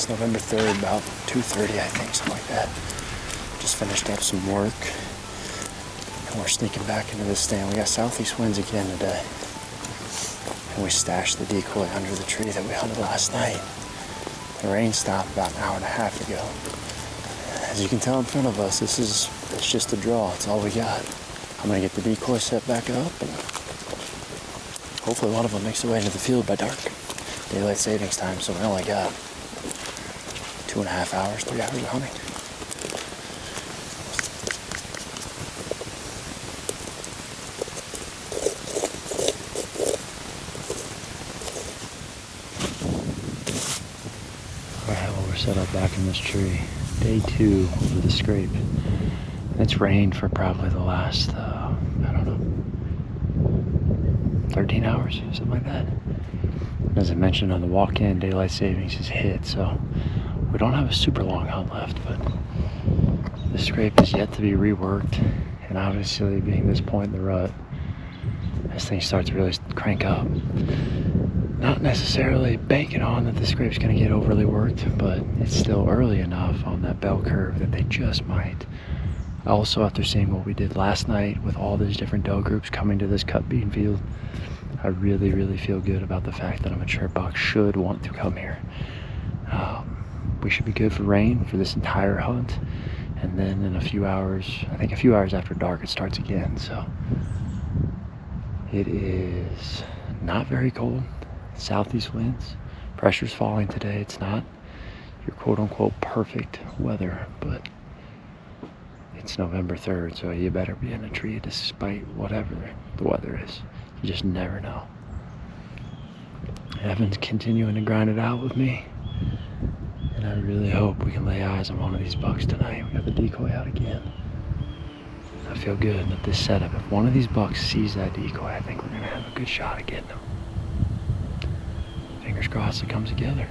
It's November 3rd, about 2:30, I think, something like that. Just finished up some work, and we're sneaking back into this stand. We got southeast winds again today, and we stashed the decoy under the tree that we hunted last night. The rain stopped about an hour and a half ago. As you can tell in front of us, it's just a draw. It's all we got. I'm gonna get the decoy set back up, and hopefully one of them makes their way into the field by dark. Daylight savings time, so we only got 2.5 hours, 3 hours of hunting. Alright, well, we're set up back in this tree. Day 2 of the scrape. And it's rained for probably the last, 13 hours, something like that. As I mentioned on the walk-in, daylight savings is hit, so we don't have a super long hunt left, but the scrape is yet to be reworked, and obviously being this point in the rut, as things start to really crank up, not necessarily banking on that the scrape's going to get overly worked, but it's still early enough on that bell curve that they just might. Also, after seeing what we did last night with all these different doe groups coming to this cut bean field, I really, really feel good about the fact that a mature buck should want to come here. We should be good for rain for this entire hunt, and then in a few hours, I think a few hours after dark, it starts again. So it is not very cold. Southeast winds, pressure's falling today. It's not your quote-unquote perfect weather, but it's November 3rd, so you better be in a tree despite whatever the weather is. You just never know. Evan's continuing to grind it out with me, and I really hope we can lay eyes on one of these bucks tonight. We got the decoy out again. I feel good that this setup, if one of these bucks sees that decoy, I think we're gonna have a good shot at getting him. Fingers crossed it comes together.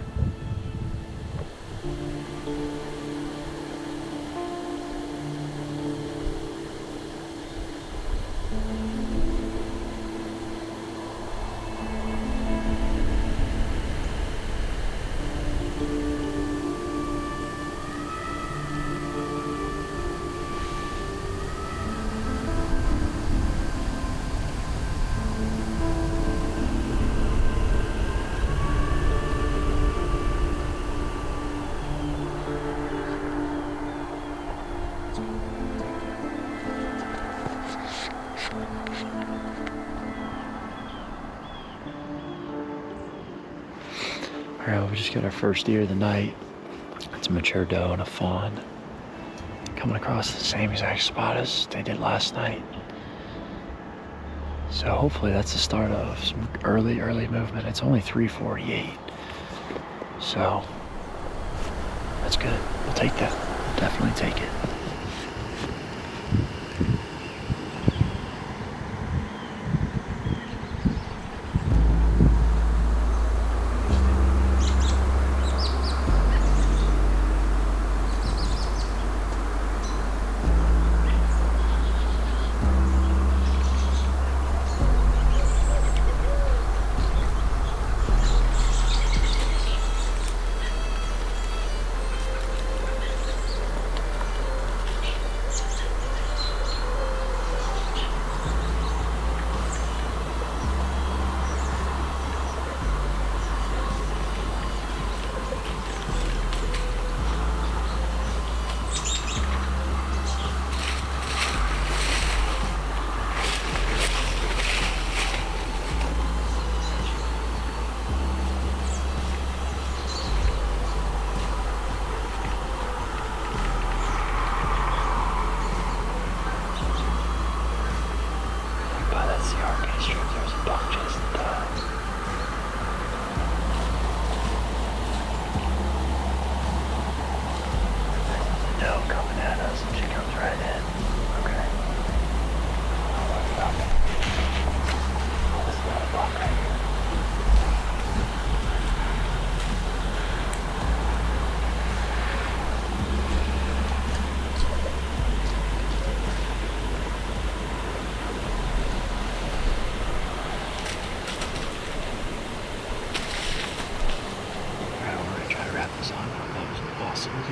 Alright, we just got our first deer of the night. It's a mature doe and a fawn. Coming across the same exact spot as they did last night. So hopefully that's the start of some early movement. It's only 3:48. So that's good. We'll take that. We'll definitely take it.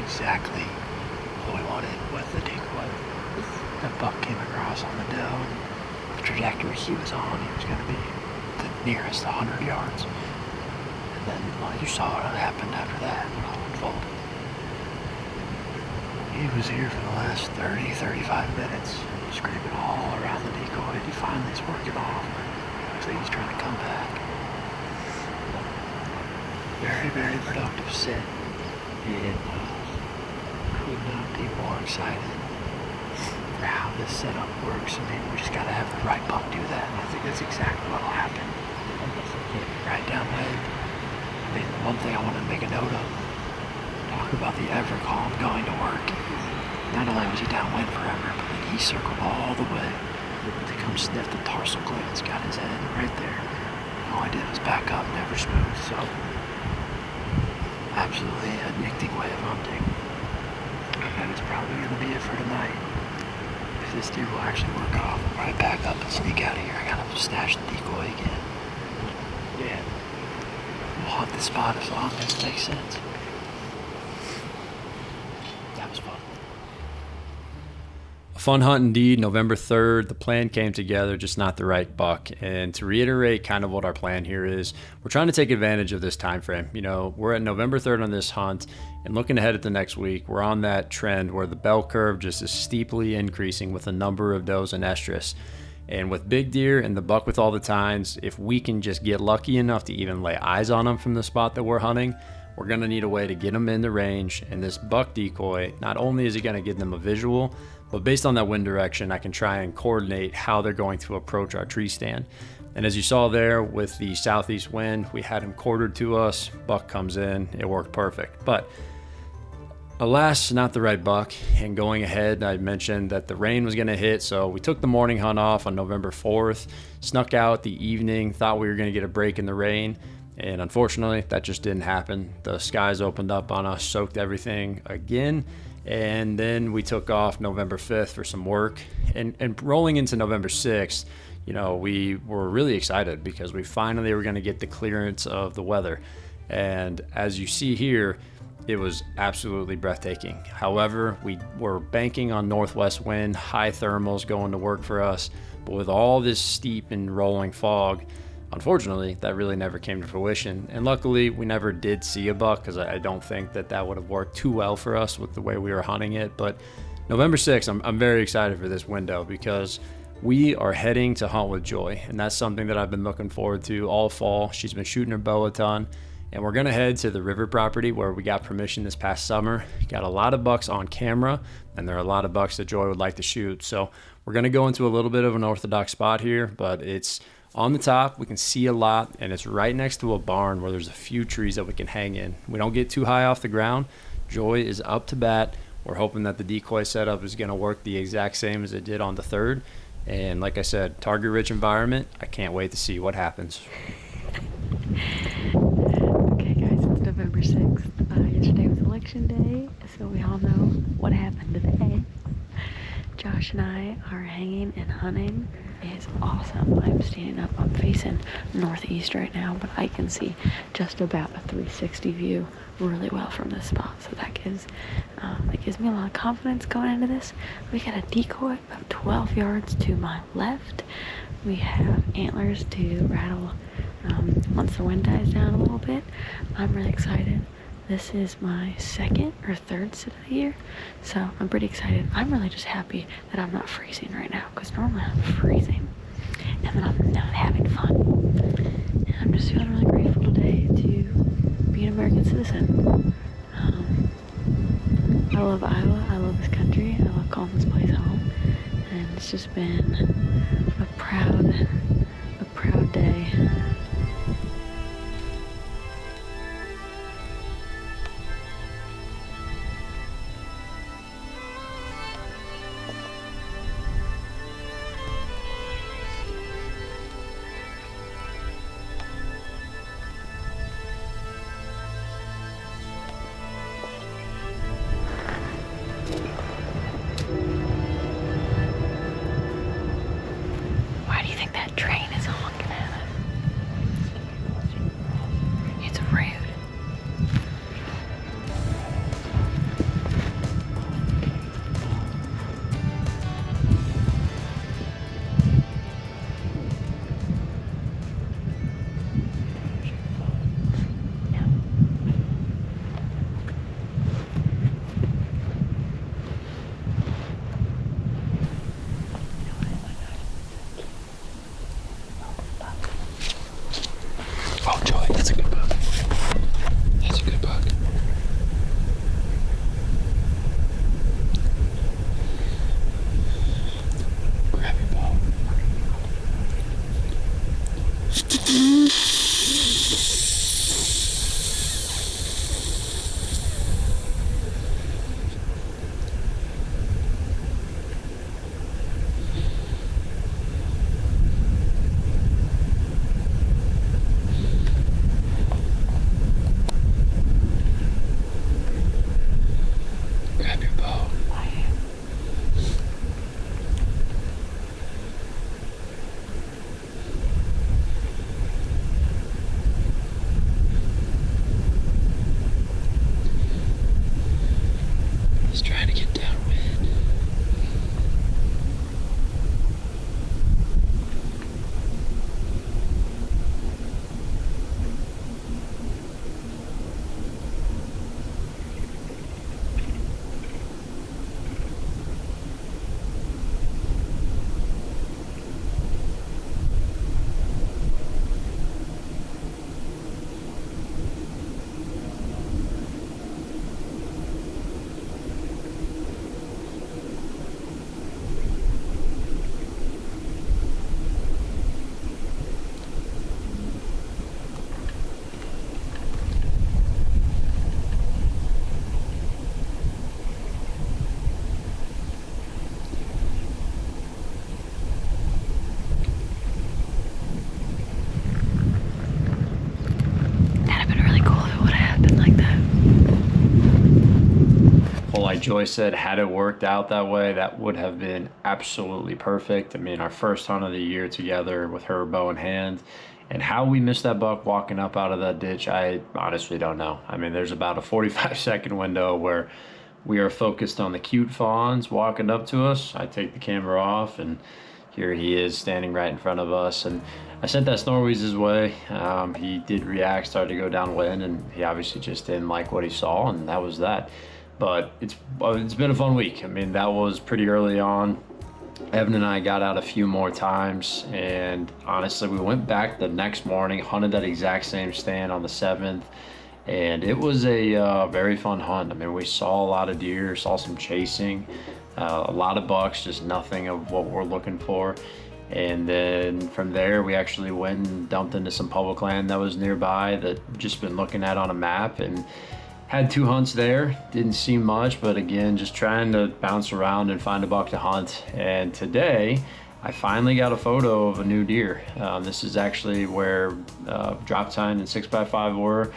exactly what we wanted with the decoy. The buck came across on the doe, and the trajectory he was on, he was going to be the nearest 100 yards. And then, well, you saw what happened after that, it all unfolded. He was here for the last 30, 35 minutes, screaming all around the decoy. He finally is working off. Looks like he's trying to come back. Very, very productive sit. And could not be more excited for how this setup works. I mean, we just got to have the right buck do that. And I think that's exactly what will happen. Right downwind. I mean, one thing I want to make a note of, talk about the ever calm going to work. Not only was he downwind forever, but then he circled all the way to come sniff the tarsal glands, got his head right there. All I did was back up, never smooth. So, absolutely addicting way of hunting. That is probably going to be it for tonight. If this deer will actually work off, I'll probably back up and sneak out of here. I gotta stash the decoy again. Yeah. We'll hunt this spot as long as it makes sense. That was fun. A fun hunt indeed. November 3rd, the plan came together, just not the right buck. And to reiterate kind of what our plan here is, we're trying to take advantage of this time frame. You know, we're at November 3rd on this hunt, and looking ahead at the next week, we're on that trend where the bell curve just is steeply increasing with a number of does and estrus. And with big deer and the buck with all the tines, if we can just get lucky enough to even lay eyes on them from the spot that we're hunting, we're going to need a way to get them in the range. And this buck decoy, not only is it going to give them a visual, but based on that wind direction, I can try and coordinate how they're going to approach our tree stand. And as you saw there with the southeast wind, we had him quartered to us, buck comes in, it worked perfect. But alas, not the right buck. And going ahead, I mentioned that the rain was going to hit, so we took the morning hunt off on November 4th, snuck out the evening, thought we were going to get a break in the rain, and unfortunately, that just didn't happen. The skies opened up on us, soaked everything again, and then we took off November 5th for some work. And rolling into November 6th, you know, we were really excited because we finally were going to get the clearance of the weather. And as you see here, it was absolutely breathtaking. However, we were banking on northwest wind, high thermals going to work for us, but with all this steep and rolling fog, unfortunately, that really never came to fruition. And luckily, we never did see a buck because I don't think that would have worked too well for us with the way we were hunting it. But November 6th, I'm very excited for this window because we are heading to hunt with Joy, and that's something that I've been looking forward to all fall. She's been shooting her bow a ton. And we're going to head to the river property where we got permission this past summer. Got a lot of bucks on camera, and there are a lot of bucks that Joy would like to shoot. So we're going to go into a little bit of an orthodox spot here, but it's on the top. We can see a lot, and it's right next to a barn where there's a few trees that we can hang in. We don't get too high off the ground. Joy is up to bat. We're hoping that the decoy setup is going to work the exact same as it did on the 3rd. And like I said, target-rich environment. I can't wait to see what happens. November 6th. Yesterday was election day, so we all know what happened today. Josh and I are hanging and hunting. It's awesome. I'm standing up. I'm facing northeast right now, but I can see just about a 360 view really well from this spot. So that gives me a lot of confidence going into this. We got a decoy about 12 yards to my left. We have antlers to rattle once the wind dies down a little bit. I'm really excited. This is my 2nd or 3rd sit of the year, so I'm pretty excited. I'm really just happy that I'm not freezing right now, because normally I'm freezing and then I'm not having fun. And I'm just feeling really grateful today to be an American citizen. I love Iowa. I love this country. I love calling this place home, and it's just been a proud day. Grab your bow. He's trying to get downwind. That'd have been really cool if it would have happened like that. Well, like Joy said, had it worked out that way, that would have been absolutely perfect. I mean, our first hunt of the year together with her bow in hand. And how we missed that buck walking up out of that ditch, I honestly don't know. I mean, there's about a 45-second window where we are focused on the cute fawns walking up to us. I take the camera off, and here he is standing right in front of us. And I sent that Snorweeze his way. He did react, started to go downwind, and he obviously just didn't like what he saw, and that was that. But it's been a fun week. I mean, that was pretty early on. Evan and I got out a few more times, and honestly, we went back the next morning, hunted that exact same stand on the 7th, and it was a very fun hunt. I mean, we saw a lot of deer, saw some chasing, a lot of bucks, just nothing of what we're looking for. And then from there, we actually went and dumped into some public land that was nearby that just been looking at on a map, and had 2 hunts there. Didn't see much, but again, just trying to bounce around and find a buck to hunt. And today, I finally got a photo of a new deer. This is actually where Drop Tine and 6x5 were.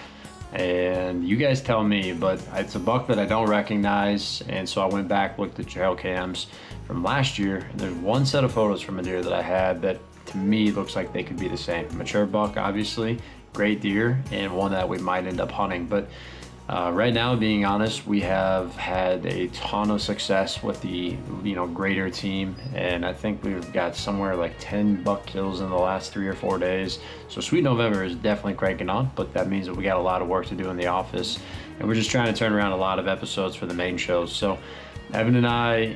And you guys tell me, but it's a buck that I don't recognize. And so I went back, looked at trail cams from last year. And there's one set of photos from a deer that I had that to me looks like they could be the same. Mature buck, obviously, great deer, and one that we might end up hunting. But right now, being honest, we have had a ton of success with the greater team, and I think we've got somewhere like 10 buck kills in the last 3 or 4 days. So Sweet November is definitely cranking on, but that means that we got a lot of work to do in the office, and we're just trying to turn around a lot of episodes for the main shows. So Evan and I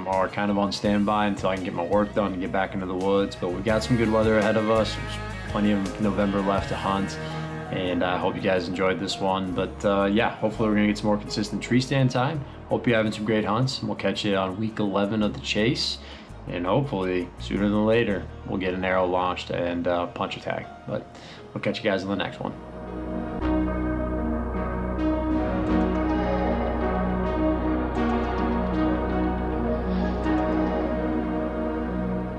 are kind of on standby until I can get my work done and get back into the woods, but we've got some good weather ahead of us. There's plenty of November left to hunt. And I hope you guys enjoyed this one. But yeah, hopefully we're gonna get some more consistent tree stand time. Hope you're having some great hunts, and we'll catch you on week 11 of the chase. And hopefully, sooner than later, we'll get an arrow launched and punch a tag. But we'll catch you guys in the next one.